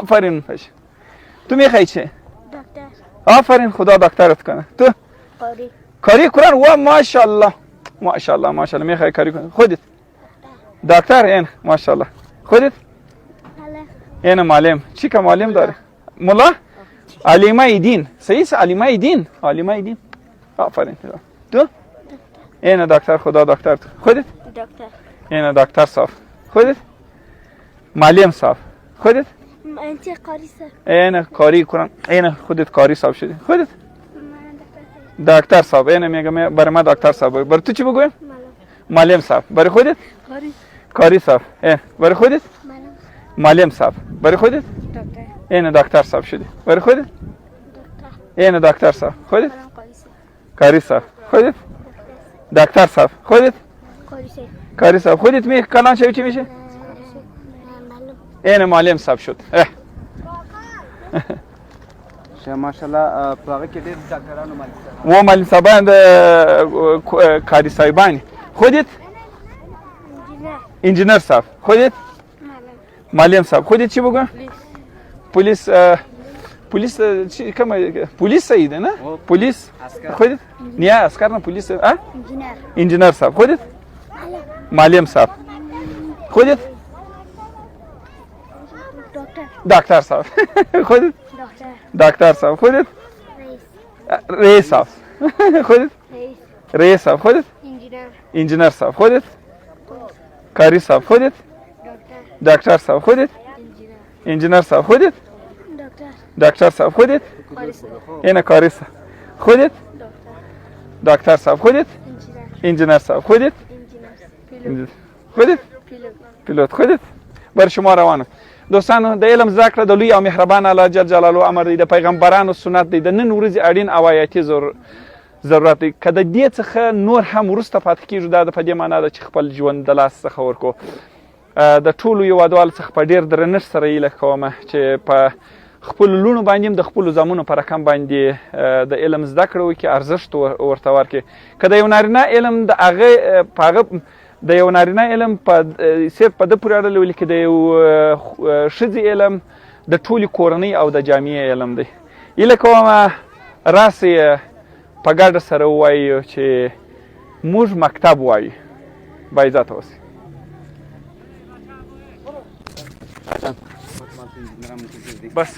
آفرین باشه. تو میخوای دکتر. آفرین خدا دکترت کنه. تو قاری. کاری قرآن و ماشاءالله ماشاءالله ماشاءالله میخوای کاری کنی خودت دکتر این ماشاءالله خودت این معلم چی که معلم داره مولا علیمه دین صحیح علیمه دین علیمه دین آفرین تو این دکتر خدا دکتر خودت دکتر. این دکتر صاف خودت معلم صاف خودت انت قاری صاف. این کاری قرآن این خودت کاری صاف شدی خودت دکتر صاحب اینه میگم برای ما دکتر صاحب برای تو چی بگویم معلم صاحب برای خودت قاری. کاری صاحب برای خودت معلم صاحب برای خودت دکتر. این دکتر صاحب شدی برای خودت این دکتر صاحب خودت کاری صاحب خودت دکتر صاحب خودت کاری صاحب خودت می کلان شوی چی میشه این معلم صاحب شد ماشاءالله په هغه کې ډېر ډاکټرانو و معلم صاحبان د کاری صاحبانی خودت انجینر صاحب خودت معلم صاحب خودت چی بگو پلیس پلیس چی کم پلیس صحیح ده نه پلیس خودت نه عسکر نه پلیس انجینر صاحب خودت معلم صاحب خودت دکتر صاحب خودت دکتر صاحب خودت رئیس صاحب خودت رئیس صاحب خودت انجینر صاحب خودت کاری صاحب خودت دکتر صاحب خودت انجینر صاحب خودت دکتر صاحب خودت این کاری صاحب خودت دکتر صاحب خودت انجینر صاحب خودت خودت پیلوت خودت بر شما روانه دوستانو د علم زده کړه د لوی او مهربان الله جل جلاله امر دی د پیغمبرانو سنت دی د نن ورځې اړین او حیاتي ضرورت دی که د دې څخه نور هم وروسته پاتې کېږو دا په دې معنا ده چې خپل ژوند د لاس څخه ورکړو د ټولو هېوادوالو څخه په ډېر درنښت سره هیله کومه چې په خپلو لوڼو باندې هم د خپلو زامنو په رقم باندې د علم زده کړه وکړي ارزښت ورته ورکړي که د یو نارینه علم د هغه په هغه د یو نارینه علم صرف په ده پورې اړه لري چې د یو ښځې علم د ټولې کورنۍ او د جامعې علم دی هیله کومه راسئ په ګډه سره ووایو چې موږ مکتب وایو باعزته اوسئ بس